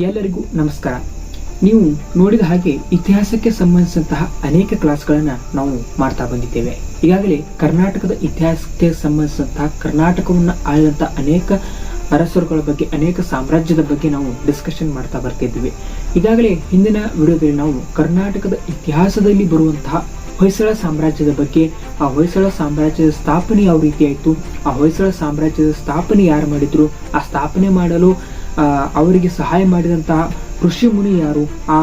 ಎಲ್ಲರಿಗೂ ನಮಸ್ಕಾರ. ನೀವು ನೋಡಿದ ಹಾಗೆ ಇತಿಹಾಸಕ್ಕೆ ಸಂಬಂಧಿಸಿದಂತಹ ಅನೇಕ ಕ್ಲಾಸ್ಗಳನ್ನು ನಾವು ಮಾಡ್ತಾ ಬಂದಿದ್ದೇವೆ. ಈಗಾಗಲೇ ಕರ್ನಾಟಕದ ಇತಿಹಾಸಕ್ಕೆ ಸಂಬಂಧಿಸಿದಂತಹ ಕರ್ನಾಟಕವನ್ನು ಆಳಿದಂತಹ ಅನೇಕ ಅರಸರುಗಳ ಬಗ್ಗೆ, ಅನೇಕ ಸಾಮ್ರಾಜ್ಯದ ಬಗ್ಗೆ ನಾವು ಡಿಸ್ಕಷನ್ ಮಾಡ್ತಾ ಬರ್ತಿದ್ವಿ. ಈಗಾಗಲೇ ಹಿಂದಿನ ವಿಡಿಯೋದಲ್ಲಿ ನಾವು ಕರ್ನಾಟಕದ ಇತಿಹಾಸದಲ್ಲಿ ಬರುವಂತಹ ಹೊಯ್ಸಳ ಸಾಮ್ರಾಜ್ಯದ ಬಗ್ಗೆ, ಆ ಹೊಯ್ಸಳ ಸಾಮ್ರಾಜ್ಯದ ಸ್ಥಾಪನೆ ಯಾವ ರೀತಿ ಆಯಿತು, ಆ ಹೊಯ್ಸಳ ಸಾಮ್ರಾಜ್ಯದ ಸ್ಥಾಪನೆ ಯಾರು ಮಾಡಿದ್ರು, ಆ ಸ್ಥಾಪನೆ ಮಾಡಲು ಅವರಿಗೆ ಸಹಾಯ ಮಾಡಿದಂತಹ ಋಷಿ ಮುನಿ ಯಾರು, ಆ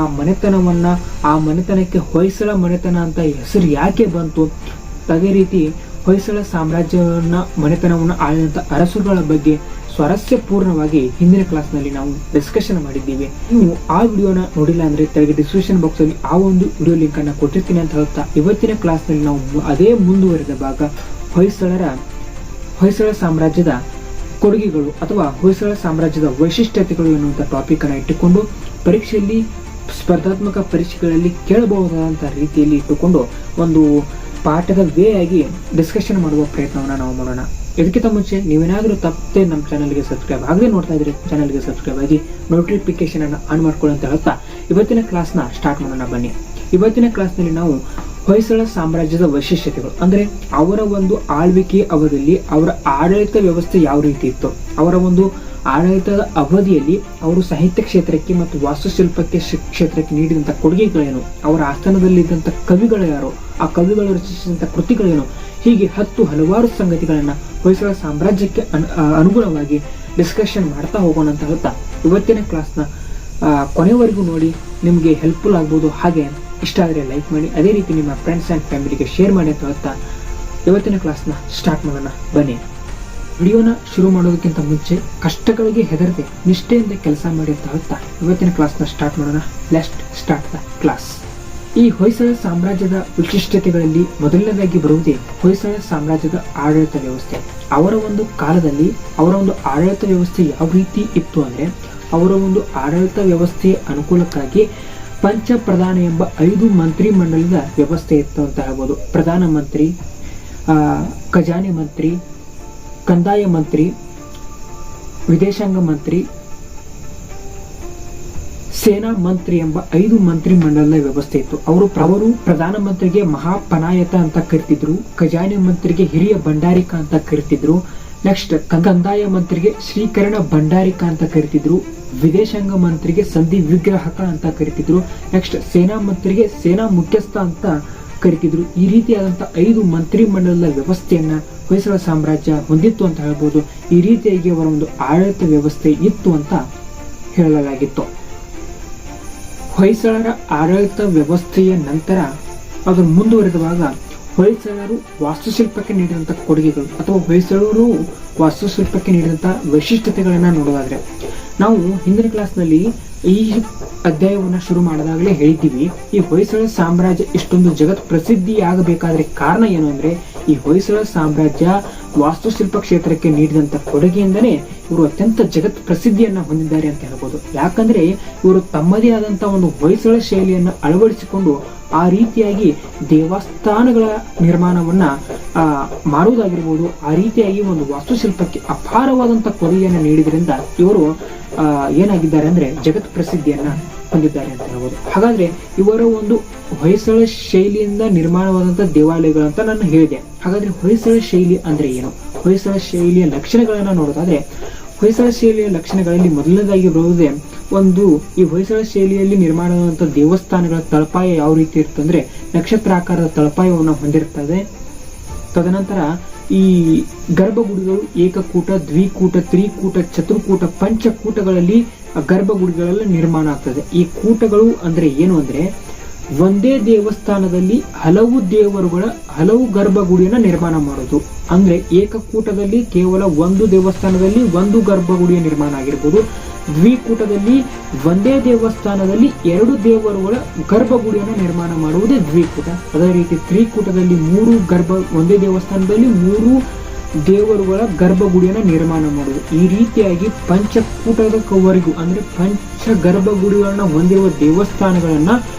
ಮನೆತನಕ್ಕೆ ಹೊಯ್ಸಳ ಮನೆತನ ಅಂತ ಹೆಸರು ಯಾಕೆ ಬಂತು, ಅದೇ ರೀತಿ ಹೊಯ್ಸಳ ಮನೆತನವನ್ನು ಆಳಿದಂಥ ಅರಸುಗಳ ಬಗ್ಗೆ ಸ್ವಾರಸ್ಯಪೂರ್ಣವಾಗಿ ಹಿಂದಿನ ಕ್ಲಾಸ್ನಲ್ಲಿ ನಾವು ಡಿಸ್ಕಷನ್ ಮಾಡಿದ್ದೀವಿ. ನೀವು ಆ ವಿಡಿಯೋನ ನೋಡಿಲ್ಲ ಅಂದ್ರೆ ತೆಳಗೆ ಡಿಸ್ಕ್ರಿಪ್ಷನ್ ಬಾಕ್ಸ್ ಅಲ್ಲಿ ಆ ಒಂದು ವಿಡಿಯೋ ಲಿಂಕ್ ಅನ್ನ ಕೊಟ್ಟಿರ್ತೀನಿ ಅಂತ ಹೇಳ್ತಾ, ಇವತ್ತಿನ ಕ್ಲಾಸ್ನಲ್ಲಿ ನಾವು ಅದೇ ಮುಂದುವರೆದ ಭಾಗ ಹೊಯ್ಸಳ ಸಾಮ್ರಾಜ್ಯದ ಕೊಡುಗೆಗಳು ಅಥವಾ ಹೊಯ್ಸಳ ಸಾಮ್ರಾಜ್ಯದ ವೈಶಿಷ್ಟ್ಯತೆಗಳು ಎನ್ನುವಂಥ ಟಾಪಿಕ್ ಅನ್ನು ಇಟ್ಟುಕೊಂಡು ಪರೀಕ್ಷೆಯಲ್ಲಿ, ಸ್ಪರ್ಧಾತ್ಮಕ ಪರೀಕ್ಷೆಗಳಲ್ಲಿ ಕೇಳಬಹುದಾದಂತಹ ರೀತಿಯಲ್ಲಿ ಇಟ್ಟುಕೊಂಡು ಒಂದು ಪಾಠದ ವೇ ಆಗಿ ಡಿಸ್ಕಷನ್ ಮಾಡುವ ಪ್ರಯತ್ನವನ್ನು ನಾವು ಮಾಡೋಣ. ಇದಕ್ಕಿಂತ ಮುಂಚೆ ನೀವೇನಾದರೂ ತಪ್ಪದೆ ನಮ್ಮ ಚಾನಲ್ಗೆ ಸಬ್ಸ್ಕ್ರೈಬ್ ಆಗದೆ ನೋಡ್ತಾ ಇದ್ರೆ ಚಾನಲ್ಗೆ ಸಬ್ಸ್ಕ್ರೈಬ್ ಆಗಿ ನೋಟಿಫಿಕೇಶನ್ ಅನ್ನು ಆನ್ ಮಾಡ್ಕೊಳ್ಳಿ ಅಂತ ಹೇಳ್ತಾ ಇವತ್ತಿನ ಕ್ಲಾಸ್ನ ಸ್ಟಾರ್ಟ್ ಮಾಡೋಣ ಬನ್ನಿ. ಇವತ್ತಿನ ಕ್ಲಾಸ್ನಲ್ಲಿ ನಾವು ಹೊಯ್ಸಳ ಸಾಮ್ರಾಜ್ಯದ ವೈಶಿಷ್ಟ್ಯತೆಗಳು ಅಂದರೆ ಅವರ ಒಂದು ಆಳ್ವಿಕೆ ಅವಧಿಯಲ್ಲಿ ಅವರ ಆಡಳಿತ ವ್ಯವಸ್ಥೆ ಯಾವ ರೀತಿ ಇತ್ತು, ಅವರ ಒಂದು ಆಡಳಿತದ ಅವಧಿಯಲ್ಲಿ ಅವರು ಸಾಹಿತ್ಯ ಕ್ಷೇತ್ರಕ್ಕೆ ಮತ್ತು ವಾಸ್ತುಶಿಲ್ಪಕ್ಕೆ ಕ್ಷೇತ್ರಕ್ಕೆ ನೀಡಿದಂಥ ಕೊಡುಗೆಗಳೇನು, ಅವರ ಆಸ್ಥಾನದಲ್ಲಿದ್ದಂಥ ಕವಿಗಳು ಯಾರು, ಆ ಕವಿಗಳು ರಚಿಸಿದಂಥ ಕೃತಿಗಳೇನು, ಹೀಗೆ ಹಲವಾರು ಸಂಗತಿಗಳನ್ನ ಹೊಯ್ಸಳ ಸಾಮ್ರಾಜ್ಯಕ್ಕೆ ಅನುಗುಣವಾಗಿ ಡಿಸ್ಕಷನ್ ಮಾಡ್ತಾ ಹೋಗೋಣ ಅಂತ ಹೇಳ್ತಾ ಇವತ್ತಿನ ಕ್ಲಾಸ್ನ ಕೊನೆವರೆಗೂ ನೋಡಿ, ನಿಮಗೆ ಹೆಲ್ಪ್ಫುಲ್ ಆಗ್ಬೋದು. ಹಾಗೆ ಇಷ್ಟ ಆದರೆ ಲೈಕ್ ಮಾಡಿ, ಅದೇ ರೀತಿ ನಿಮ್ಮ ಫ್ರೆಂಡ್ಸ್ ಆ್ಯಂಡ್ ಫ್ಯಾಮಿಲಿಗೆ ಶೇರ್ ಮಾಡಿ ಅಂತ ಹೇಳ್ತಾ ಇವತ್ತಿನ ಕ್ಲಾಸ್ನ ಸ್ಟಾರ್ಟ್ ಮಾಡೋಣ ಬನ್ನಿ. ವಿಡಿಯೋನ ಶುರು ಮಾಡೋದಕ್ಕಿಂತ ಮುಂಚೆ ಕಷ್ಟಗಳಿಗೆ ಹೆದರದೆ ನಿಷ್ಠೆಯಿಂದ ಕೆಲಸ ಮಾಡಿ ಅಂತ ಹೇಳ್ತಾ ಇವತ್ತಿನ ಕ್ಲಾಸ್ನ ಸ್ಟಾರ್ಟ್ ಮಾಡೋಣ. Let's start the class. ಈ ಹೊಯ್ಸಳ ಸಾಮ್ರಾಜ್ಯದ ವಿಶಿಷ್ಟತೆಗಳಲ್ಲಿ ಮೊದಲನೇದಾಗಿ ಬರುವುದೇ ಹೊಯ್ಸಳ ಸಾಮ್ರಾಜ್ಯದ ಆಡಳಿತ ವ್ಯವಸ್ಥೆ. ಅವರ ಒಂದು ಕಾಲದಲ್ಲಿ ಅವರ ಒಂದು ಆಡಳಿತ ವ್ಯವಸ್ಥೆ ಯಾವ ರೀತಿ ಇತ್ತು ಅಂದರೆ, ಅವರ ಒಂದು ಆಡಳಿತ ವ್ಯವಸ್ಥೆಯ ಅನುಕೂಲಕ್ಕಾಗಿ ಪಂಚಪ್ರಧಾನ ಎಂಬ 5 ಮಂತ್ರಿ ಮಂಡಲದ ವ್ಯವಸ್ಥೆ ಇತ್ತು ಅಂತ ಹೇಳ್ಬೋದು. ಪ್ರಧಾನ ಮಂತ್ರಿ, ಖಜಾನೆ ಮಂತ್ರಿ, ಕಂದಾಯ ಮಂತ್ರಿ, ವಿದೇಶಾಂಗ ಮಂತ್ರಿ, ಸೇನಾ ಮಂತ್ರಿ ಎಂಬ 5 ಮಂತ್ರಿ ಮಂಡಲದ ವ್ಯವಸ್ಥೆ ಇತ್ತು. ಅವರು ಪ್ರಧಾನ ಮಂತ್ರಿಗೆ ಮಹಾಪನಾಯತ ಅಂತ ಕರಿತಿದ್ರು, ಖಜಾನೆ ಮಂತ್ರಿಗೆ ಹಿರಿಯ ಭಂಡಾರಿಕ ಅಂತ ಕರಿತಿದ್ರು, ನೆಕ್ಸ್ಟ್ ಕಂದಾಯ ಮಂತ್ರಿಗೆ ಶ್ರೀಕರಣ ಭಂಡಾರಿಕ ಅಂತ ಕರಿತಿದ್ರು, ವಿದೇಶಾಂಗ ಮಂತ್ರಿಗೆ ಸಂಧಿ ವಿಗ್ರಹಕ ಅಂತ ಕರಿತಿದ್ರು, ನೆಕ್ಸ್ಟ್ ಸೇನಾ ಮಂತ್ರಿಗೆ ಸೇನಾ ಮುಖ್ಯಸ್ಥ ಅಂತ ಕರಿತಿದ್ರು. ಈ ರೀತಿಯಾದಂಥ 5 ಮಂತ್ರಿ ಮಂಡಲದ ವ್ಯವಸ್ಥೆಯನ್ನ ಹೊಯ್ಸಳ ಸಾಮ್ರಾಜ್ಯ ಹೊಂದಿತ್ತು ಅಂತ ಹೇಳ್ಬೋದು. ಈ ರೀತಿಯಾಗಿ ಅವರ ಒಂದು ಆಡಳಿತ ವ್ಯವಸ್ಥೆ ಇತ್ತು ಅಂತ ಹೇಳಲಾಗಿತ್ತು. ಹೊಯ್ಸಳರ ಆಡಳಿತ ವ್ಯವಸ್ಥೆಯ ನಂತರ ಅದನ್ನು ಮುಂದುವರೆದಾಗ ಹೊಯ್ಸಳರು ವಾಸ್ತುಶಿಲ್ಪಕ್ಕೆ ನೀಡಿದಂಥ ಕೊಡುಗೆಗಳು ಅಥವಾ ಹೊಯ್ಸಳರು ವಾಸ್ತುಶಿಲ್ಪಕ್ಕೆ ನೀಡಿದಂಥ ವೈಶಿಷ್ಟ್ಯತೆಗಳನ್ನ ನೋಡೋದಾದ್ರೆ, ನಾವು ಹಿಂದಿನ ಕ್ಲಾಸ್ನಲ್ಲಿ ಈ ಅಧ್ಯಾಯವನ್ನು ಶುರು ಮಾಡಿದಾಗಲೇ ಹೇಳಿದ್ದೀವಿ, ಈ ಹೊಯ್ಸಳ ಸಾಮ್ರಾಜ್ಯ ಇಷ್ಟೊಂದು ಜಗತ್ ಪ್ರಸಿದ್ಧಿಯಾಗಬೇಕಾದ್ರೆ ಕಾರಣ ಏನು ಅಂದ್ರೆ, ಈ ಹೊಯ್ಸಳ ಸಾಮ್ರಾಜ್ಯ ವಾಸ್ತುಶಿಲ್ಪ ಕ್ಷೇತ್ರಕ್ಕೆ ನೀಡಿದಂಥ ಕೊಡುಗೆಯಿಂದನೇ ಇವರು ಅತ್ಯಂತ ಜಗತ್ ಪ್ರಸಿದ್ಧಿಯನ್ನ ಹೊಂದಿದ್ದಾರೆ ಅಂತ ಹೇಳ್ಬೋದು. ಯಾಕಂದ್ರೆ ಇವರು ತಮ್ಮದೇ ಆದಂತ ಒಂದು ಹೊಯ್ಸಳ ಶೈಲಿಯನ್ನು ಅಳವಡಿಸಿಕೊಂಡು ಆ ರೀತಿಯಾಗಿ ದೇವಸ್ಥಾನಗಳ ನಿರ್ಮಾಣವನ್ನ ಮಾಡುವುದಾಗಿರ್ಬೋದು, ಆ ರೀತಿಯಾಗಿ ಒಂದು ವಾಸ್ತುಶಿಲ್ಪಕ್ಕೆ ಅಪಾರವಾದಂಥ ಕೊಡುಗೆಯನ್ನು ನೀಡಿದ್ರಿಂದ ಇವರು ಏನಾಗಿದ್ದಾರೆ ಅಂದ್ರೆ ಜಗತ್ ಪ್ರಸಿದ್ಧಿಯನ್ನ ಹೊಂದಿದ್ದಾರೆ ಅಂತ ಹೇಳ್ಬೋದು. ಹಾಗಾದ್ರೆ ಇವರ ಒಂದು ಹೊಯ್ಸಳ ಶೈಲಿಯಿಂದ ನಿರ್ಮಾಣವಾದಂಥ ದೇವಾಲಯಗಳಂತ ನಾನು ಹೇಳಿದೆ. ಹಾಗಾದ್ರೆ ಹೊಯ್ಸಳ ಶೈಲಿ ಅಂದ್ರೆ ಏನು, ಹೊಯ್ಸಳ ಶೈಲಿಯ ಲಕ್ಷಣಗಳನ್ನ ನೋಡೋದಾದ್ರೆ, ಹೊಯ್ಸಳ ಶೈಲಿಯ ಲಕ್ಷಣಗಳಲ್ಲಿ ಮೊದಲನೇದಾಗಿ ಬರುವುದೇ ಈ ಹೊಯ್ಸಳ ಶೈಲಿಯಲ್ಲಿ ನಿರ್ಮಾಣವಾದಂಥ ದೇವಸ್ಥಾನಗಳ ತಳಪಾಯ ಯಾವ ರೀತಿ ಇರ್ತಂದ್ರೆ ನಕ್ಷತ್ರಾಕಾರದ ತಳಪಾಯವನ್ನು ಹೊಂದಿರ್ತದೆ. ತದನಂತರ ಈ ಗರ್ಭಗುಡಿಗಳು ಏಕಕೂಟ, ದ್ವಿಕೂಟ, ತ್ರಿಕೂಟ, ಚತುರ್ಕೂಟ, ಪಂಚಕೂಟಗಳಲ್ಲಿ ಗರ್ಭಗುಡಿಗಳೆಲ್ಲ ನಿರ್ಮಾಣ ಆಗ್ತದೆ. ಈ ಕೂಟಗಳು ಅಂದ್ರೆ ಏನು ಅಂದ್ರೆ, ಒಂದೇ ದೇವಸ್ಥಾನದಲ್ಲಿ ಹಲವು ಗರ್ಭಗುಡಿಯನ್ನ ನಿರ್ಮಾಣ ಮಾಡೋದು. ಅಂದ್ರೆ ಏಕಕೂಟದಲ್ಲಿ ಕೇವಲ ಒಂದು ದೇವಸ್ಥಾನದಲ್ಲಿ ಒಂದು ಗರ್ಭಗುಡಿಯ ನಿರ್ಮಾಣ ಆಗಿರ್ಬೋದು, ದ್ವಿಕೂಟದಲ್ಲಿ ಒಂದೇ ದೇವಸ್ಥಾನದಲ್ಲಿ 2 ದೇವರುಗಳ ಗರ್ಭಗುಡಿಯನ್ನು ನಿರ್ಮಾಣ ಮಾಡುವುದೇ ದ್ವಿಕೂಟ. ಅದೇ ರೀತಿ ತ್ರಿಕೂಟದಲ್ಲಿ ಒಂದೇ ದೇವಸ್ಥಾನದಲ್ಲಿ 3 ದೇವರುಗಳ ಗರ್ಭಗುಡಿಯನ್ನು ನಿರ್ಮಾಣ ಮಾಡುವುದು. ಈ ರೀತಿಯಾಗಿ ಪಂಚಕೂಟದವರೆಗೂ ಅಂದ್ರೆ ಪಂಚ ಗರ್ಭಗುಡಿಗಳನ್ನ ಹೊಂದಿರುವ ದೇವಸ್ಥಾನಗಳನ್ನ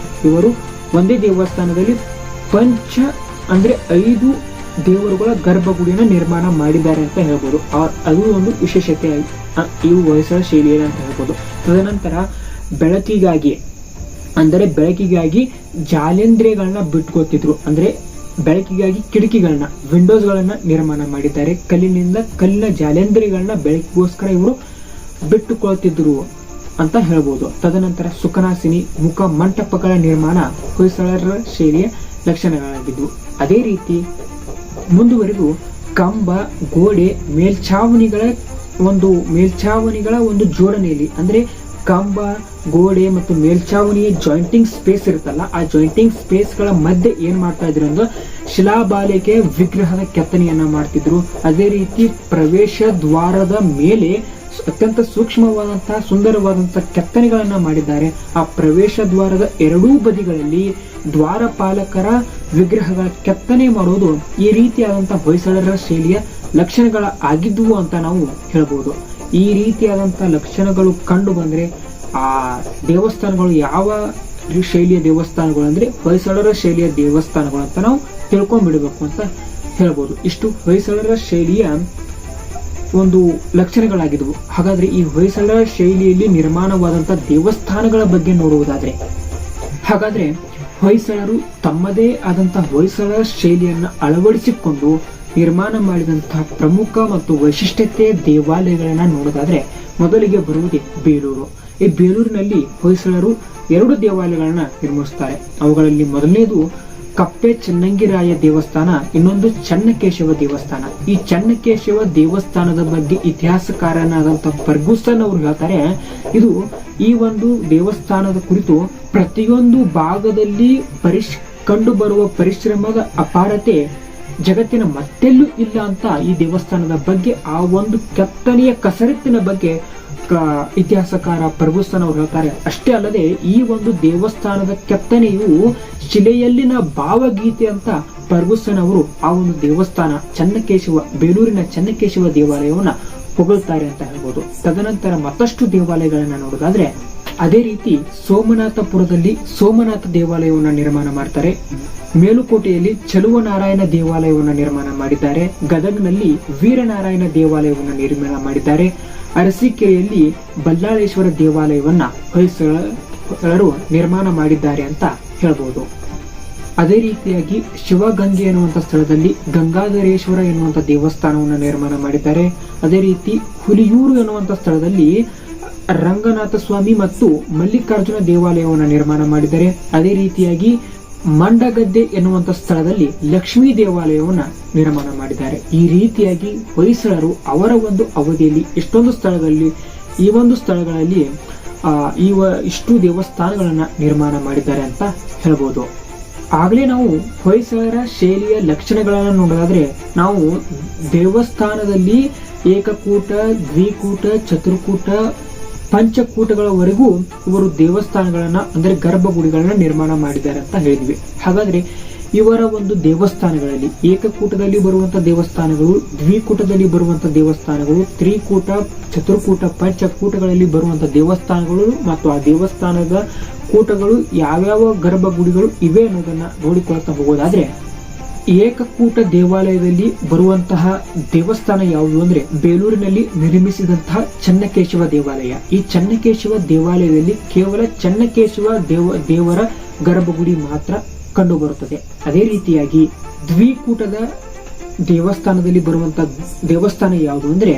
ಇವರು ಒಂದೇ ದೇವಸ್ಥಾನದಲ್ಲಿ ಅಂದ್ರೆ 5 ದೇವರುಗಳ ಗರ್ಭಗುಡಿಯನ್ನು ನಿರ್ಮಾಣ ಮಾಡಿದ್ದಾರೆ ಅಂತ ಹೇಳ್ಬೋದು. ಅದು ಒಂದು ವಿಶೇಷತೆ ಇವು ಹೊಯ್ಸಳ ಶೈಲಿಯ ಅಂತ ಹೇಳ್ಬೋದು. ತದನಂತರ ಬೆಳಕಿಗಾಗಿ ಜಾಲೇಂದ್ರಿಗಳನ್ನ ಬಿಟ್ಕೊತಿದ್ರು. ಅಂದ್ರೆ ಬೆಳಕಿಗಾಗಿ ಕಿಟಕಿಗಳನ್ನ, ವಿಂಡೋಸ್ಗಳನ್ನ ನಿರ್ಮಾಣ ಮಾಡಿದ್ದಾರೆ. ಕಲ್ಲಿನ ಜಾಲೇಂದ್ರಿಗಳನ್ನ ಬೆಳಕಿಗೋಸ್ಕರ ಇವರು ಬಿಟ್ಟುಕೊಳ್ತಿದ್ರು ಅಂತ ಹೇಳ್ಬೋದು. ತದನಂತರ ಸುಖನಾಸಿನಿ, ಮುಖ ಮಂಟಪಗಳ ನಿರ್ಮಾಣ ಹೊಯ್ಸಳರ ಶೈಲಿಯ ಲಕ್ಷಣಗಳಾಗಿದ್ವು. ಅದೇ ರೀತಿ ಮುಂದುವರೆದು ಕಂಬ, ಗೋಡೆ, ಮೇಲ್ಛಾವಣಿಗಳ ಒಂದು ಜೋಡಣೆಯಲ್ಲಿ, ಅಂದ್ರೆ ಕಂಬ, ಗೋಡೆ ಮತ್ತು ಮೇಲ್ಛಾವಣಿಯ ಜಾಯಿಂಟಿಂಗ್ ಸ್ಪೇಸ್ ಇರುತ್ತಲ್ಲ, ಆ ಜಾಯಿಂಟಿಂಗ್ ಸ್ಪೇಸ್ ಗಳ ಮಧ್ಯೆ ಏನ್ ಮಾಡ್ತಾ ಇದ್ರು ಅಂದ್ರೆ ಶಿಲಾಬಾಲಿಕೆ ವಿಗ್ರಹದ ಕೆತ್ತನೆಯನ್ನ ಮಾಡ್ತಿದ್ರು. ಅದೇ ರೀತಿ ಪ್ರವೇಶ ದ್ವಾರದ ಮೇಲೆ ಅತ್ಯಂತ ಸೂಕ್ಷ್ಮವಾದಂತಹ ಸುಂದರವಾದಂತಹ ಕೆತ್ತನೆಗಳನ್ನ ಮಾಡಿದ್ದಾರೆ. ಆ ಪ್ರವೇಶ ದ್ವಾರದ ಎರಡೂ ಬದಿಗಳಲ್ಲಿ ದ್ವಾರಪಾಲಕರ ವಿಗ್ರಹಗಳ ಕೆತ್ತನೆ ಮಾಡುವುದು ಈ ರೀತಿಯಾದಂತಹ ಹೊಯ್ಸಳರ ಶೈಲಿಯ ಲಕ್ಷಣಗಳ ಆಗಿದ್ವು ಅಂತ ನಾವು ಹೇಳ್ಬೋದು. ಈ ರೀತಿಯಾದಂತಹ ಲಕ್ಷಣಗಳು ಕಂಡು ಬಂದ್ರೆ ಆ ದೇವಸ್ಥಾನಗಳು ಯಾವ ಶೈಲಿಯ ದೇವಸ್ಥಾನಗಳು ಅಂದ್ರೆ ಹೊಯ್ಸಳರ ಶೈಲಿಯ ದೇವಸ್ಥಾನಗಳು ಅಂತ ನಾವು ತಿಳ್ಕೊಂಡ್ಬಿಡ್ಬೇಕು ಅಂತ ಹೇಳ್ಬೋದು. ಇಷ್ಟು ಹೊಯ್ಸಳರ ಶೈಲಿಯ ಒಂದು ಲಕ್ಷಣಗಳಾಗಿದ್ವು. ಹಾಗಾದ್ರೆ ಈ ಹೊಯ್ಸಳರ ಶೈಲಿಯಲ್ಲಿ ನಿರ್ಮಾಣವಾದಂತಹ ದೇವಸ್ಥಾನಗಳ ಬಗ್ಗೆ ನೋಡುವುದಾದ್ರೆ, ಹಾಗಾದ್ರೆ ಹೊಯ್ಸಳರು ತಮ್ಮದೇ ಆದಂತಹ ಹೊಯ್ಸಳ ಶೈಲಿಯನ್ನ ಅಳವಡಿಸಿಕೊಂಡು ನಿರ್ಮಾಣ ಮಾಡಿದಂತಹ ಪ್ರಮುಖ ಮತ್ತು ವೈಶಿಷ್ಟ್ಯತೆಯ ದೇವಾಲಯಗಳನ್ನ ನೋಡೋದಾದ್ರೆ ಮೊದಲಿಗೆ ಬರುವುದೇ ಬೇಲೂರು. ಈ ಬೇಲೂರಿನಲ್ಲಿ ಹೊಯ್ಸಳರು 2 ದೇವಾಲಯಗಳನ್ನ ನಿರ್ಮಿಸುತ್ತಾರೆ. ಅವುಗಳಲ್ಲಿ ಮೊದಲನೇದು ಕಪ್ಪೆ ಚೆನ್ನಂಗಿರಾಯ ದೇವಸ್ಥಾನ, ಇನ್ನೊಂದು ಚನ್ನಕೇಶವ ದೇವಸ್ಥಾನ. ಈ ಚನ್ನಕೇಶವ ದೇವಸ್ಥಾನದ ಬಗ್ಗೆ ಇತಿಹಾಸಕಾರನಾದಂತಹ ಫರ್ಗೂಸನ್ ಅವರು ಹೇಳ್ತಾರೆ, ಇದು ಈ ಒಂದು ದೇವಸ್ಥಾನದ ಕುರಿತು ಪ್ರತಿಯೊಂದು ಭಾಗದಲ್ಲಿ ಕಂಡು ಬರುವ ಪರಿಶ್ರಮದ ಅಪಾರತೆ ಜಗತ್ತಿನ ಮತ್ತೆಲ್ಲೂ ಇಲ್ಲ ಅಂತ ಈ ದೇವಸ್ಥಾನದ ಬಗ್ಗೆ, ಆ ಒಂದು ಕೆತ್ತನೆಯ ಕಸರತ್ತಿನ ಬಗ್ಗೆ ಇತಿಹಾಸಕಾರ ಫರ್ಗೂಸನ್ ಅವರು ಹೇಳ್ತಾರೆ. ಅಷ್ಟೇ ಅಲ್ಲದೆ ಈ ಒಂದು ದೇವಸ್ಥಾನದ ಕೆತ್ತನೆಯು ಶಿಲೆಯಲ್ಲಿನ ಭಾವಗೀತೆ ಅಂತ ಫರ್ಗೂಸನ್ ಅವರು ಆ ಒಂದು ದೇವಸ್ಥಾನ ಬೇಲೂರಿನ ಚನ್ನಕೇಶವ ದೇವಾಲಯವನ್ನ ಹೊಗಳ್ತಾರೆ ಅಂತ ಹೇಳ್ಬೋದು. ತದನಂತರ ಮತ್ತಷ್ಟು ದೇವಾಲಯಗಳನ್ನ ನೋಡೋದಾದ್ರೆ, ಅದೇ ರೀತಿ ಸೋಮನಾಥಪುರದಲ್ಲಿ ಸೋಮನಾಥ ದೇವಾಲಯವನ್ನ ನಿರ್ಮಾಣ ಮಾಡ್ತಾರೆ. ಮೇಲುಕೋಟೆಯಲ್ಲಿ ಚಲುವನಾರಾಯಣ ದೇವಾಲಯವನ್ನ ನಿರ್ಮಾಣ ಮಾಡಿದ್ದಾರೆ. ಗದಗ್ನಲ್ಲಿ ವೀರನಾರಾಯಣ ದೇವಾಲಯವನ್ನ ನಿರ್ಮಾಣ ಮಾಡಿದ್ದಾರೆ. ಅರಸೀಕೆರೆಯಲ್ಲಿ ಬಲ್ಲಾಳೇಶ್ವರ ದೇವಾಲಯವನ್ನ ಹೊಯ್ಸಳರು ನಿರ್ಮಾಣ ಮಾಡಿದ್ದಾರೆ ಅಂತ ಹೇಳ್ಬೋದು. ಅದೇ ರೀತಿಯಾಗಿ ಶಿವಗಂಗೆ ಎನ್ನುವಂತ ಸ್ಥಳದಲ್ಲಿ ಗಂಗಾಧರೇಶ್ವರ ಎನ್ನುವಂತ ದೇವಸ್ಥಾನವನ್ನು ನಿರ್ಮಾಣ ಮಾಡಿದ್ದಾರೆ. ಅದೇ ರೀತಿ ಹುಲಿಯೂರು ಎನ್ನುವಂತ ಸ್ಥಳದಲ್ಲಿ ರಂಗನಾಥ ಸ್ವಾಮಿ ಮತ್ತು ಮಲ್ಲಿಕಾರ್ಜುನ ದೇವಾಲಯವನ್ನು ನಿರ್ಮಾಣ ಮಾಡಿದ್ದಾರೆ. ಅದೇ ರೀತಿಯಾಗಿ ಮಂಡಗದ್ದೆ ಎನ್ನುವಂತ ಸ್ಥಳದಲ್ಲಿ ಲಕ್ಷ್ಮೀ ದೇವಾಲಯವನ್ನ ನಿರ್ಮಾಣ ಮಾಡಿದ್ದಾರೆ. ಈ ರೀತಿಯಾಗಿ ಹೊಯ್ಸಳರು ಅವರ ಒಂದು ಅವಧಿಯಲ್ಲಿ ಈ ಒಂದು ಸ್ಥಳಗಳಲ್ಲಿ ಇಷ್ಟು ದೇವಸ್ಥಾನಗಳನ್ನ ನಿರ್ಮಾಣ ಮಾಡಿದ್ದಾರೆ ಅಂತ ಹೇಳ್ಬೋದು. ಆಗ್ಲೇ ನಾವು ಹೊಯ್ಸಳರ ಶೈಲಿಯ ಲಕ್ಷಣಗಳನ್ನ ನೋಡೋದಾದ್ರೆ, ನಾವು ದೇವಸ್ಥಾನದಲ್ಲಿ ಏಕಕೂಟ, ದ್ವಿಕೂಟ, ಚತುರ್ಕೂಟ, ಪಂಚಕೂಟಗಳವರೆಗೂ ಇವರು ದೇವಸ್ಥಾನಗಳನ್ನ ಅಂದ್ರೆ ಗರ್ಭಗುಡಿಗಳನ್ನ ನಿರ್ಮಾಣ ಮಾಡಿದ್ದಾರೆ ಅಂತ ಹೇಳಿದ್ವಿ. ಹಾಗಾದ್ರೆ ಇವರ ಒಂದು ದೇವಸ್ಥಾನಗಳಲ್ಲಿ ಏಕಕೂಟದಲ್ಲಿ ಬರುವಂತಹ ದೇವಸ್ಥಾನಗಳು, ದ್ವಿಕೂಟದಲ್ಲಿ ಬರುವಂತಹ ದೇವಸ್ಥಾನಗಳು, ತ್ರಿಕೂಟ, ಚತುರ್ಕೂಟ, ಪಂಚಕೂಟಗಳಲ್ಲಿ ಬರುವಂತಹ ದೇವಸ್ಥಾನಗಳು ಮತ್ತು ಆ ದೇವಸ್ಥಾನದ ಕೂಟಗಳು ಯಾವ್ಯಾವ ಗರ್ಭಗುಡಿಗಳು ಇವೆ ಅನ್ನೋದನ್ನ ನೋಡಿಕೊಳ್ತಾ ಹೋಗೋದಾದ್ರೆ, ಏಕಕೂಟ ದೇವಾಲಯದಲ್ಲಿ ಬರುವಂತಹ ದೇವಸ್ಥಾನ ಯಾವುದು ಅಂದ್ರೆ ಬೇಲೂರಿನಲ್ಲಿ ನಿರ್ಮಿಸಿದಂತಹ ಚನ್ನಕೇಶವ ದೇವಾಲಯ. ಈ ಚನ್ನಕೇಶವ ದೇವಾಲಯದಲ್ಲಿ ಕೇವಲ ಚನ್ನಕೇಶವ ದೇವರ ಗರ್ಭಗುಡಿ ಮಾತ್ರ ಕಂಡು ಬರುತ್ತದೆ. ಅದೇ ರೀತಿಯಾಗಿ ದ್ವಿಕೂಟದ ದೇವಸ್ಥಾನದಲ್ಲಿ ಬರುವಂತಹ ದೇವಸ್ಥಾನ ಯಾವುದು ಅಂದ್ರೆ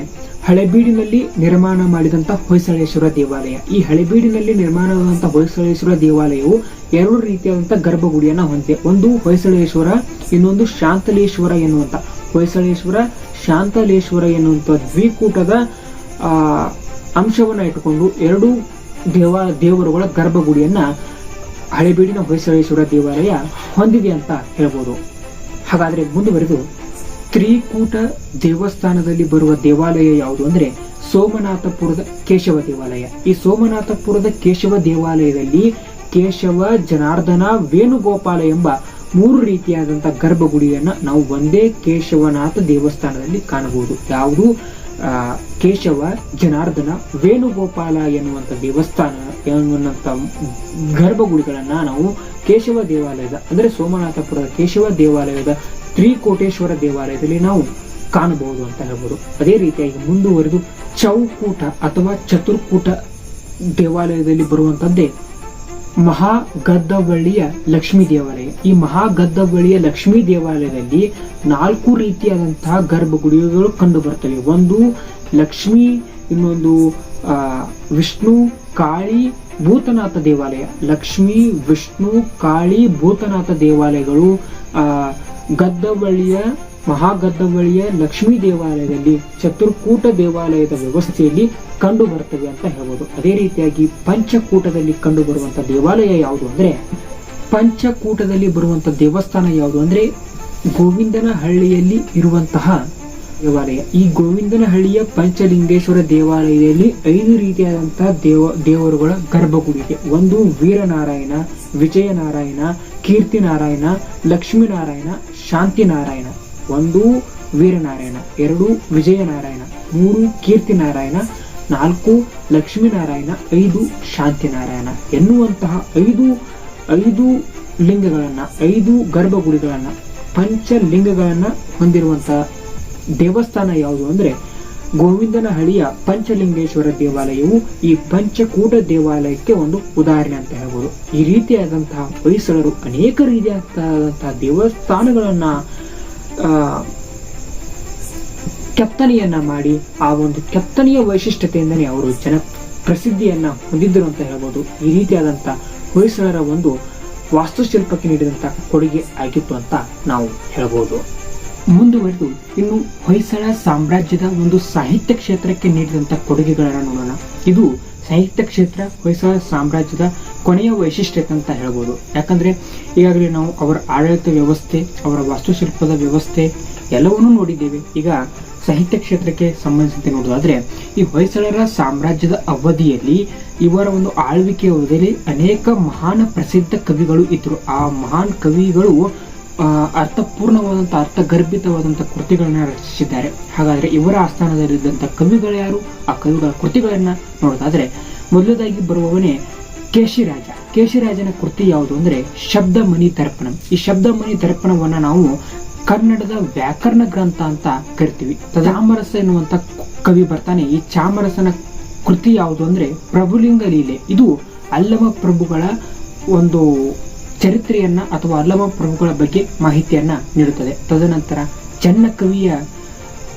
ಹಳೆಬೀಡಿನಲ್ಲಿ ನಿರ್ಮಾಣ ಮಾಡಿದಂತಹ ಹೊಯ್ಸಳೇಶ್ವರ ದೇವಾಲಯ. ಈ ಹಳೆಬೀಡಿನಲ್ಲಿ ನಿರ್ಮಾಣವಾದಂತಹ ಹೊಯ್ಸಳೇಶ್ವರ ದೇವಾಲಯವು 2 ರೀತಿಯಾದಂತಹ ಗರ್ಭಗುಡಿಯನ್ನ ಹೊಂದಿದೆ. ಒಂದು ಹೊಯ್ಸಳೇಶ್ವರ, ಇನ್ನೊಂದು ಶಾಂತಲೇಶ್ವರ ಎನ್ನುವಂತ ಶಾಂತಲೇಶ್ವರ ಎನ್ನುವಂತ ದ್ವಿಕೂಟದ ಅಂಶವನ್ನ ಇಟ್ಟುಕೊಂಡು 2 ದೇವರುಗಳ ಗರ್ಭಗುಡಿಯನ್ನ ಹಳೆಬೀಡಿನ ಹೊಯ್ಸಳೇಶ್ವರ ದೇವಾಲಯ ಹೊಂದಿದೆ ಅಂತ ಹೇಳ್ಬೋದು. ಹಾಗಾದ್ರೆ ಮುಂದುವರೆದು ತ್ರಿಕೂಟ ದೇವಸ್ಥಾನದಲ್ಲಿ ಬರುವ ದೇವಾಲಯ ಯಾವುದು ಅಂದ್ರೆ ಸೋಮನಾಥಪುರದ ಕೇಶವ ದೇವಾಲಯ. ಈ ಸೋಮನಾಥಪುರದ ಕೇಶವ ದೇವಾಲಯದಲ್ಲಿ ಕೇಶವ, ಜನಾರ್ದನ, ವೇಣುಗೋಪಾಲ ಎಂಬ 3 ರೀತಿಯಾದಂತಹ ಗರ್ಭಗುಡಿಯನ್ನ ನಾವು ಒಂದೇ ಕೇಶವನಾಥ ದೇವಸ್ಥಾನದಲ್ಲಿ ಕಾಣಬಹುದು. ಯಾವುದು ಕೇಶವ, ಜನಾರ್ದನ, ವೇಣುಗೋಪಾಲ ಎನ್ನುವಂತ ದೇವಸ್ಥಾನ ಎನ್ನುವಂತ ಗರ್ಭಗುಡಿಗಳನ್ನ ನಾವು ಕೇಶವ ದೇವಾಲಯದ ಅಂದ್ರೆ ಸೋಮನಾಥಪುರದ ಕೇಶವ ದೇವಾಲಯದ ತ್ರಿಕೋಟೇಶ್ವರ ದೇವಾಲಯದಲ್ಲಿ ನಾವು ಕಾಣಬಹುದು ಅಂತ ಹೇಳ್ಬೋದು. ಅದೇ ರೀತಿಯಾಗಿ ಮುಂದುವರೆದು ಚೌಕೂಟ ಅಥವಾ ಚತುರ್ಕೂಟ ದೇವಾಲಯದಲ್ಲಿ ಬರುವಂತದ್ದೇ ಮಹಾಗದ್ದವಳ್ಳಿಯ ಲಕ್ಷ್ಮೀ ದೇವಾಲಯ. ಈ ಮಹಾಗದ್ದವಳ್ಳಿಯ ಲಕ್ಷ್ಮೀ ದೇವಾಲಯದಲ್ಲಿ 4 ರೀತಿಯಾದಂತಹ ಗರ್ಭಗುಡಿಗಳು ಕಂಡು ಬರ್ತವೆ. ಒಂದು ಲಕ್ಷ್ಮಿ, ಇನ್ನೊಂದು ವಿಷ್ಣು, ಕಾಳಿ, ಭೂತನಾಥ ದೇವಾಲಯ. ಲಕ್ಷ್ಮಿ, ವಿಷ್ಣು, ಕಾಳಿ, ಭೂತನಾಥ ದೇವಾಲಯಗಳು ಮಹಾಗದ್ದವಳ್ಳಿಯ ಲಕ್ಷ್ಮೀ ದೇವಾಲಯದಲ್ಲಿ ಚತುರ್ಕೂಟ ದೇವಾಲಯದ ವ್ಯವಸ್ಥೆಯಲ್ಲಿ ಕಂಡು ಬರ್ತವೆ ಅಂತ ಹೇಳ್ಬೋದು. ಅದೇ ರೀತಿಯಾಗಿ ಪಂಚಕೂಟದಲ್ಲಿ ಕಂಡು ಬರುವಂತಹ ದೇವಾಲಯ ಯಾವುದು ಅಂದ್ರೆ, ಪಂಚಕೂಟದಲ್ಲಿ ಬರುವಂತಹ ದೇವಸ್ಥಾನ ಯಾವುದು ಅಂದ್ರೆ ಗೋವಿಂದನಹಳ್ಳಿಯಲ್ಲಿ ಇರುವಂತಹ ದೇವಾಲಯ. ಈ ಗೋವಿಂದನಹಳ್ಳಿಯ ಪಂಚಲಿಂಗೇಶ್ವರ ದೇವಾಲಯದಲ್ಲಿ 5 ರೀತಿಯಾದಂತಹ ದೇವರುಗಳ ಗರ್ಭಗುಡಿ ಇದೆ. ಒಂದು ವೀರನಾರಾಯಣ, ವಿಜಯನಾರಾಯಣ, ಕೀರ್ತಿನಾರಾಯಣ, ಲಕ್ಷ್ಮೀನಾರಾಯಣ, ಶಾಂತಿನಾರಾಯಣ. 1 ವೀರನಾರಾಯಣ, 2 ವಿಜಯನಾರಾಯಣ, 3 ಕೀರ್ತಿನಾರಾಯಣ, 4 ಲಕ್ಷ್ಮೀನಾರಾಯಣ, 5 ಶಾಂತಿನಾರಾಯಣ ಎನ್ನುವಂತಹ 5 ಲಿಂಗಗಳನ್ನ, 5 ಗರ್ಭಗುಡಿಗಳನ್ನ, ಪಂಚಲಿಂಗಗಳನ್ನ ಹೊಂದಿರುವಂತಹ ದೇವಸ್ಥಾನ ಯಾವುದು ಅಂದ್ರೆ ಗೋವಿಂದನಹಳ್ಳಿಯ ಪಂಚಲಿಂಗೇಶ್ವರ ದೇವಾಲಯವು ಈ ಪಂಚಕೂಟ ದೇವಾಲಯಕ್ಕೆ ಒಂದು ಉದಾಹರಣೆ ಅಂತ ಹೇಳ್ಬೋದು. ಈ ರೀತಿಯಾದಂತಹ ಹೊಯ್ಸಳರು ಅನೇಕ ರೀತಿಯಾದಂತಹ ದೇವಸ್ಥಾನಗಳನ್ನ ಕೆತ್ತನೆಯನ್ನ ಮಾಡಿ ಆ ಒಂದು ಕೆತ್ತನೆಯ ವೈಶಿಷ್ಟ್ಯತೆಯಿಂದಲೇ ಅವರು ಪ್ರಸಿದ್ಧಿಯನ್ನ ಹೊಂದಿದ್ದರು ಅಂತ ಹೇಳ್ಬೋದು. ಈ ರೀತಿಯಾದಂತಹ ಹೊಯ್ಸಳರ ಒಂದು ವಾಸ್ತುಶಿಲ್ಪಕ್ಕೆ ನೀಡಿದಂತಹ ಕೊಡುಗೆ ಆಗಿತ್ತು ಅಂತ ನಾವು ಹೇಳ್ಬೋದು. ಮುಂದುವರೆದು ಇನ್ನು ಹೊಯ್ಸಳ ಸಾಮ್ರಾಜ್ಯದ ಒಂದು ಸಾಹಿತ್ಯ ಕ್ಷೇತ್ರಕ್ಕೆ ನೀಡಿದಂತಹ ಕೊಡುಗೆಗಳನ್ನು ನೋಡೋಣ. ಇದು ಸಾಹಿತ್ಯ ಕ್ಷೇತ್ರ ಹೊಯ್ಸಳ ಸಾಮ್ರಾಜ್ಯದ ಕೊನೆಯ ವೈಶಿಷ್ಟ್ಯತೆ ಅಂತ ಹೇಳ್ಬೋದು. ಯಾಕಂದ್ರೆ ಈಗಾಗಲೇ ನಾವು ಅವರ ಆಡಳಿತ ವ್ಯವಸ್ಥೆ, ಅವರ ವಾಸ್ತುಶಿಲ್ಪದ ವ್ಯವಸ್ಥೆ ಎಲ್ಲವನ್ನೂ ನೋಡಿದ್ದೇವೆ. ಈಗ ಸಾಹಿತ್ಯ ಕ್ಷೇತ್ರಕ್ಕೆ ಸಂಬಂಧಿಸಿದಂತೆ ನೋಡೋದಾದ್ರೆ ಈ ಹೊಯ್ಸಳರ ಸಾಮ್ರಾಜ್ಯದ ಅವಧಿಯಲ್ಲಿ ಇವರ ಒಂದು ಆಳ್ವಿಕೆಯ ಅವಧಿಯಲ್ಲಿ ಅನೇಕ ಮಹಾನ್ ಪ್ರಸಿದ್ಧ ಕವಿಗಳು ಇದ್ರು. ಆ ಮಹಾನ್ ಕವಿಗಳು ಅರ್ಥಪೂರ್ಣವಾದಂತಹ ಅರ್ಥಗರ್ಭಿತವಾದಂತಹ ಕೃತಿಗಳನ್ನ ರಚಿಸಿದ್ದಾರೆ. ಹಾಗಾದ್ರೆ ಇವರ ಆಸ್ಥಾನದಲ್ಲಿದ್ದಂತಹ ಕವಿಗಳು ಯಾರು? ಆ ಕವಿಗಳ ಕೃತಿಗಳನ್ನ ನೋಡೋದಾದ್ರೆ ಮೊದಲದಾಗಿ ಬರುವವನೇ ಕೇಶಿರಾಜ. ಕೇಶಿರಾಜನ ಕೃತಿ ಯಾವುದು ಅಂದ್ರೆ ಶಬ್ದಮಣಿ ದರ್ಪಣಂ. ಈ ಶಬ್ದಮಣಿ ದರ್ಪಣವನ್ನ ನಾವು ಕನ್ನಡದ ವ್ಯಾಕರಣ ಗ್ರಂಥ ಅಂತ ಕರಿತೀವಿ. ಚಾಮರಸ ಎನ್ನುವಂತ ಕವಿ ಬರ್ತಾನೆ. ಈ ಚಾಮರಸನ ಕೃತಿ ಯಾವುದು ಅಂದ್ರೆ ಪ್ರಭುಲಿಂಗ ಲೀಲೆ. ಇದು ಅಲ್ಲಮ ಪ್ರಭುಗಳ ಒಂದು ಚರಿತ್ರೆಯನ್ನ ಅಥವಾ ಅಲ್ಲಮ ಪ್ರಭುಗಳ ಬಗ್ಗೆ ಮಾಹಿತಿಯನ್ನ ನೀಡುತ್ತದೆ. ತದನಂತರ ಜನ್ನಕವಿಯ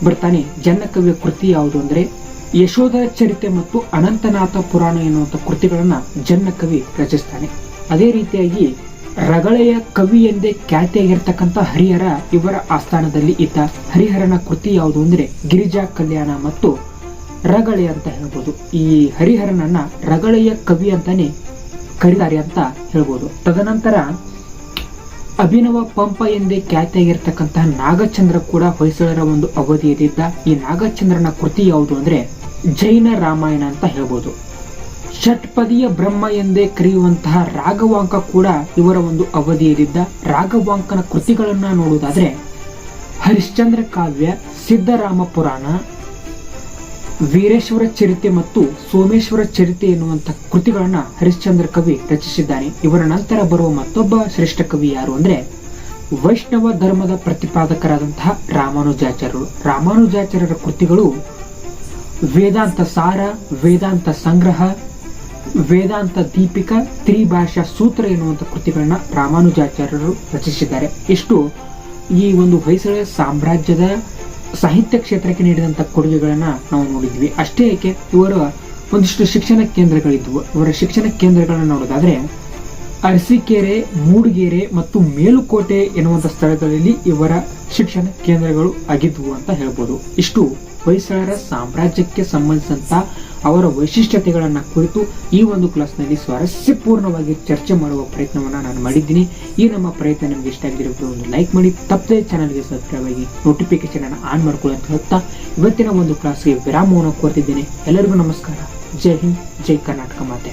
ಬರ್ತಾನೆ. ಜನ್ನಕವಿಯ ಕೃತಿ ಯಾವುದು ಅಂದ್ರೆ ಯಶೋಧರ ಚರಿತೆ ಮತ್ತು ಅನಂತನಾಥ ಪುರಾಣ ಎನ್ನುವಂತ ಕೃತಿಗಳನ್ನ ಜನ್ನಕವಿ ರಚಿಸ್ತಾನೆ. ಅದೇ ರೀತಿಯಾಗಿ ರಗಳೆಯ ಕವಿ ಎಂದೇ ಖ್ಯಾತಿಯಾಗಿರ್ತಕ್ಕಂಥ ಹರಿಹರ ಇವರ ಆಸ್ಥಾನದಲ್ಲಿ ಇದ್ದ. ಹರಿಹರನ ಕೃತಿ ಯಾವುದು ಅಂದ್ರೆ ಗಿರಿಜಾ ಕಲ್ಯಾಣ ಮತ್ತು ರಗಳೆ ಅಂತ ಹೇಳ್ಬೋದು. ಈ ಹರಿಹರನನ್ನ ರಗಳೆಯ ಕವಿ ಅಂತಾನೆ ಕರೀತಾರೆ ಅಂತ ಹೇಳ್ಬೋದು. ತದನಂತರ ಅಭಿನವ ಪಂಪ ಎಂದೇ ಖ್ಯಾತಿಯಾಗಿರ್ತಕ್ಕಂತಹ ನಾಗಚಂದ್ರ ಕೂಡ ಹೊಯ್ಸಳರ ಒಂದು ಅವಧಿಯಲ್ಲಿದ್ದ. ಈ ನಾಗಚಂದ್ರನ ಕೃತಿ ಯಾವುದು ಅಂದ್ರೆ ಜೈನ ರಾಮಾಯಣ ಅಂತ ಹೇಳ್ಬೋದು. ಷಟ್ಪದಿಯ ಬ್ರಹ್ಮ ಎಂದೇ ಕರೆಯುವಂತಹ ರಾಘವಾಂಕ ಕೂಡ ಇವರ ಒಂದು ಅವಧಿಯಲ್ಲಿದ್ದ. ರಾಘವಾಂಕನ ಕೃತಿಗಳನ್ನ ನೋಡುವುದಾದ್ರೆ ಹರಿಶ್ಚಂದ್ರ ಕಾವ್ಯ, ಸಿದ್ಧರಾಮ ಪುರಾಣ, ವೀರೇಶ್ವರ ಚರಿತೆ ಮತ್ತು ಸೋಮೇಶ್ವರ ಚರಿತೆ ಎನ್ನುವಂತ ಕೃತಿಗಳನ್ನ ಹರಿಶ್ಚಂದ್ರ ಕವಿ ರಚಿಸಿದ್ದಾನೆ. ಇವರ ನಂತರ ಬರುವ ಮತ್ತೊಬ್ಬ ಶ್ರೇಷ್ಠ ಕವಿ ಯಾರು ಅಂದ್ರೆ ವೈಷ್ಣವ ಧರ್ಮದ ಪ್ರತಿಪಾದಕರಾದಂತಹ ರಾಮಾನುಜಾಚಾರ್ಯರು. ರಾಮಾನುಜಾಚಾರ್ಯರ ಕೃತಿಗಳು ವೇದಾಂತ ಸಾರ, ವೇದಾಂತ ಸಂಗ್ರಹ, ವೇದಾಂತ ದೀಪಿಕಾ, ತ್ರಿಭಾಷಾ ಸೂತ್ರ ಎನ್ನುವಂತ ಕೃತಿಗಳನ್ನ ರಾಮಾನುಜಾಚಾರ್ಯರು ರಚಿಸಿದ್ದಾರೆ. ಇಷ್ಟು ಈ ಒಂದು ಹೊಯ್ಸಳ ಸಾಮ್ರಾಜ್ಯದ ಸಾಹಿತ್ಯ ಕ್ಷೇತ್ರಕ್ಕೆ ನೀಡಿದಂತ ಕೊಡುಗೆಗಳನ್ನ ನಾವು ನೋಡಿದ್ವಿ. ಅಷ್ಟೇ ಏಕೆ, ಇವರ ಒಂದಿಷ್ಟು ಶಿಕ್ಷಣ ಕೇಂದ್ರಗಳಿದ್ವು. ಇವರ ಶಿಕ್ಷಣ ಕೇಂದ್ರಗಳನ್ನ ನೋಡೋದಾದ್ರೆ ಅರಸೀಕೆರೆ, ಮೂಡಿಗೆರೆ ಮತ್ತು ಮೇಲುಕೋಟೆ ಎನ್ನುವಂತ ಸ್ಥಳಗಳಲ್ಲಿ ಇವರ ಶಿಕ್ಷಣ ಕೇಂದ್ರಗಳು ಆಗಿದ್ವು ಅಂತ ಹೇಳ್ಬೋದು. ಇಷ್ಟು ಹೊಯ್ಸಳರ ಸಾಮ್ರಾಜ್ಯಕ್ಕೆ ಸಂಬಂಧಿಸಿದಂತ ಅವರ ವೈಶಿಷ್ಟ್ಯತೆಗಳನ್ನ ಕುರಿತು ಈ ಒಂದು ಕ್ಲಾಸ್ನಲ್ಲಿ ಸ್ವಾರಸ್ಯಪೂರ್ಣವಾಗಿ ಚರ್ಚೆ ಮಾಡುವ ಪ್ರಯತ್ನವನ್ನ ನಾನು ಮಾಡಿದ್ದೀನಿ. ಈ ನಮ್ಮ ಪ್ರಯತ್ನ ನಿಮ್ಗೆ ಇಷ್ಟ ಆಗಿರೋದು ಒಂದು ಲೈಕ್ ಮಾಡಿ, ತಪ್ಪದೆ ಚಾನಲ್ಗೆ ಸಬ್ಸ್ಕ್ರೈಬ್ ಆಗಿ ನೋಟಿಫಿಕೇಶನ್ ಅನ್ನು ಆನ್ ಮಾಡ್ಕೊಳ್ಳಿ ಅಂತ ಹೇಳ್ತಾ ಇವತ್ತಿನ ಒಂದು ಕ್ಲಾಸ್ಗೆ ವಿರಾಮವನ್ನು ಕೋರ್ತಿದ್ದೇನೆ. ಎಲ್ಲರಿಗೂ ನಮಸ್ಕಾರ. ಜೈ ಹಿಂದ್, ಜೈ ಕರ್ನಾಟಕ ಮಾತೆ.